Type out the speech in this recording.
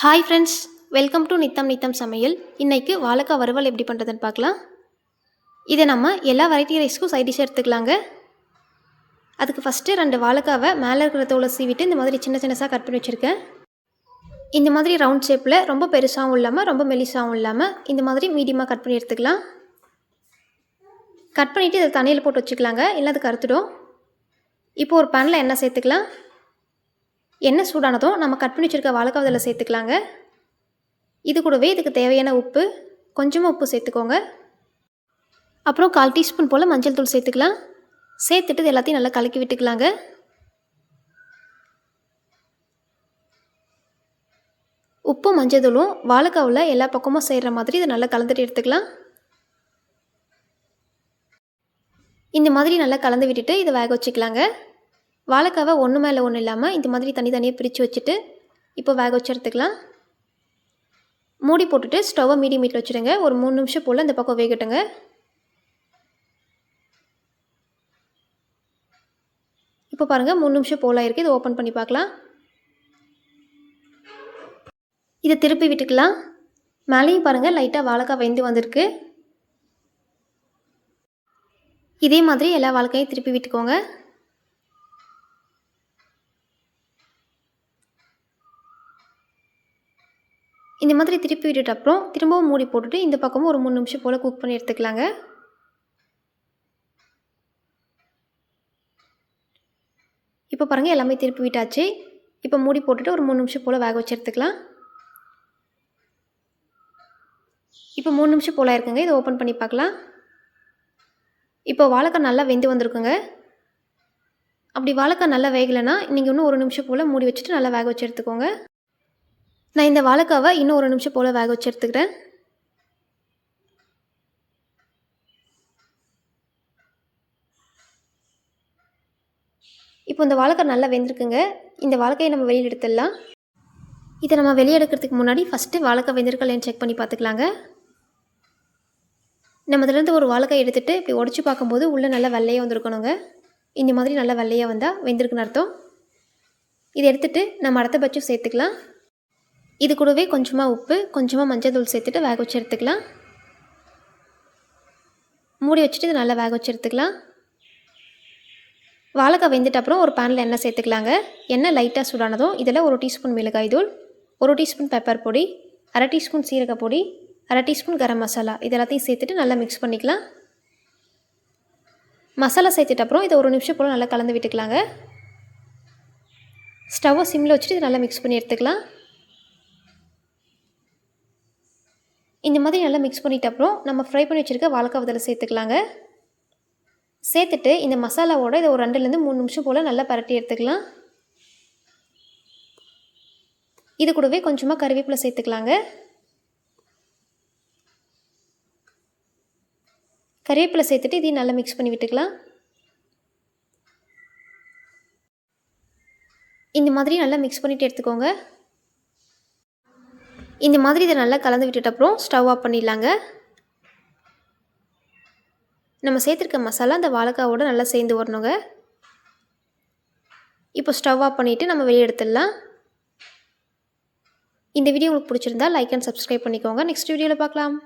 Hi friends, welcome to நித்தம் சமையல். இன்றைக்கி வாழைக்காய் வறுவல் எப்படி பண்ணுறதுன்னு பார்க்கலாம். இதை நம்ம எல்லா வெரைட்டி ரைஸ்க்கும் சைட் டிஷ் எடுத்துக்கலாங்க. அதுக்கு ஃபஸ்ட்டு 2 வாழைக்காவை மேலே இருக்கிற தோலை சீவிட்டு இந்த மாதிரி சின்ன சின்னதாக கட் பண்ணி வச்சுருக்கேன். இந்த மாதிரி ரவுண்ட் ஷேப்பில் ரொம்ப பெருசாகவும் இல்லாமல் ரொம்ப மெலிசாகவும் இல்லாமல் இந்த மாதிரி மீடியமாக கட் பண்ணி எடுத்துக்கலாம். கட் பண்ணிவிட்டு இதை தண்ணியில் போட்டு வச்சுக்கலாங்க, இல்லை அது கருத்துடும். இப்போது ஒரு பேனில் எண்ணெய் சேர்த்துக்கலாம். எண்ணெய் சூடானதும் நம்ம கட் பண்ணி வச்சுருக்க வாழைக்காய் இதில் சேர்த்துக்கலாங்க. இது கூடவே இதுக்கு தேவையான உப்பு, கொஞ்சமாக உப்பு சேர்த்துக்கோங்க. அப்புறம் 1/4 டீஸ்பூன் போல் மஞ்சள் தூள் சேர்த்துக்கலாம். சேர்த்துட்டு இது எல்லாத்தையும் நல்லா கலக்கி விட்டுக்கலாங்க. உப்பும் மஞ்சள் தூளும் வாழைக்காவில் எல்லா பக்கமும் செய்கிற மாதிரி இதை நல்லா கலந்துட்டு எடுத்துக்கலாம். இந்த மாதிரி நல்லா கலந்து விட்டுட்டு இதை வேக வச்சுக்கலாங்க. வாழைக்காவை ஒன்று மேலே ஒன்று இல்லாமல் இந்த மாதிரி தனித்தனியாக பிரித்து வச்சுட்டு இப்போ வேக வச்சு எடுத்துக்கலாம். மூடி போட்டுட்டு ஸ்டவ்வை மீடியம் ஹீட்டில் வச்சுடுங்க. ஒரு 3 நிமிஷம் போல் இந்த பக்கம் வேகட்டுங்க. இப்போ பாருங்கள் 3 நிமிஷம் போல் ஆயிருக்கு. இதை ஓப்பன் பண்ணி பார்க்கலாம். இதை திருப்பி விட்டுக்கலாம். மேலேயும் பாருங்கள் லைட்டாக வாழைக்காய் வெந்து வந்திருக்கு. இதே மாதிரி எல்லா வாழைக்காயும் திருப்பி விட்டுக்கோங்க. இந்த மாதிரி திருப்பி விட்டுட்டு அப்புறம் திரும்பவும் மூடி போட்டுட்டு இந்த பக்கமும் ஒரு 3 நிமிஷம் போல் குக் பண்ணி எடுத்துக்கலாங்க. இப்போ பாருங்கள் எல்லாமே திருப்பி விட்டாச்சு. இப்போ மூடி போட்டுட்டு ஒரு 3 நிமிஷம் போல் வேக வச்சு எடுத்துக்கலாம். இப்போ 3 நிமிஷம் போல் இருக்குங்க. இதை ஓப்பன் பண்ணி பார்க்கலாம். இப்போ வாழைக்காய் நல்லா வெந்து வந்திருக்குங்க. அப்படி வாழைக்காய் நல்லா வேகலைன்னா நீங்கள் இன்னும் 1 நிமிஷம் போல் மூடி வச்சுட்டு நல்லா வேக வச்சு எடுத்துக்கோங்க. நான் இந்த வாழைக்காவை இன்னும் 1 நிமிஷம் போல் வேக வச்சு எடுத்துக்கிறேன். இப்போ இந்த வாழைக்காய் நல்லா வெந்திருக்குங்க. இந்த வாழைக்காயை நம்ம வெளியில் எடுத்துடலாம். இதை நம்ம வெளியே எடுக்கிறதுக்கு முன்னாடி ஃபஸ்ட்டு வாழைக்காய் வெந்திருக்கலைன்னு செக் பண்ணி பார்த்துக்கலாங்க. நம்ம இதிலேருந்து ஒரு வாழைக்காய் எடுத்துகிட்டு இப்படி உடச்சி பார்க்கும்போது உள்ளே நல்லா வெள்ளையாக வந்துருக்கணுங்க. இந்த மாதிரி நல்லா வெள்ளையாக வந்தால் வெந்திருக்குன்னு அர்த்தம். இதை எடுத்துகிட்டு நம்ம அடுத்த பட்சம் சேர்த்துக்கலாம். இது கூடவே கொஞ்சமாக உப்பு, கொஞ்சமாக மஞ்சள் தூள் சேர்த்துட்டு வேக வச்சு எடுத்துக்கலாம். மூடி வச்சுட்டு இது நல்லா வேக வச்சு எடுத்துக்கலாம். வாழைக்காய் வெந்துட்டு அப்புறம் ஒரு பேனில் எண்ணெய் சேர்த்துக்கலாங்க. எண்ணெய் லைட்டாக சூடானதும் இதில் 1 டீஸ்பூன் மிளகாய் தூள், 1 டீஸ்பூன் பெப்பர் பொடி, 1/2 டீஸ்பூன் சீரக பொடி, 1/2 டீஸ்பூன் கரம் மசாலா இது எல்லாத்தையும் சேர்த்துட்டு நல்லா மிக்ஸ் பண்ணிக்கலாம். மசாலா சேர்த்துட்டு அப்புறம் இதை 1 நிமிஷம் போல் நல்லா கலந்து விட்டுக்கலாங்க. ஸ்டவ்வை சிம்மில் வச்சுட்டு இது நல்லா மிக்ஸ் பண்ணி எடுத்துக்கலாம். இந்த மாதிரி நல்லா மிக்ஸ் பண்ணிட்ட அப்புறம் நம்ம ஃப்ரை பண்ணி வச்சுருக்க வாழைக்காய் இதில் சேர்த்துக்கலாங்க. சேர்த்துட்டு இந்த மசாலாவோட இதை ஒரு 2லேருந்து 3 நிமிஷம் போல் நல்லா பரட்டி எடுத்துக்கலாம். இது கூடவே கொஞ்சமாக கறிவேப்பிலை சேர்த்துக்கலாங்க. கறிவேப்பிலை சேர்த்துட்டு இதையும் நல்லா மிக்ஸ் பண்ணி விட்டுக்கலாம். இந்த மாதிரி நல்லா மிக்ஸ் பண்ணிவிட்டு எடுத்துக்கோங்க. இந்த மாதிரி இதை நல்லா கலந்து விட்டுட்டு அப்புறம் ஸ்டவ் ஆஃப் பண்ணிடலாங்க. நம்ம சேர்த்துருக்க மசாலா அந்த வாழைக்காவோட நல்லா சேர்ந்து வரணுங்க. இப்போ ஸ்டவ் ஆஃப் பண்ணிவிட்டு நம்ம வெளியே எடுத்துடலாம். இந்த வீடியோ உங்களுக்கு பிடிச்சிருந்தா லைக் அண்ட் சப்ஸ்கிரைப் பண்ணிக்கோங்க. நெக்ஸ்ட் வீடியோவில் பார்க்கலாம்.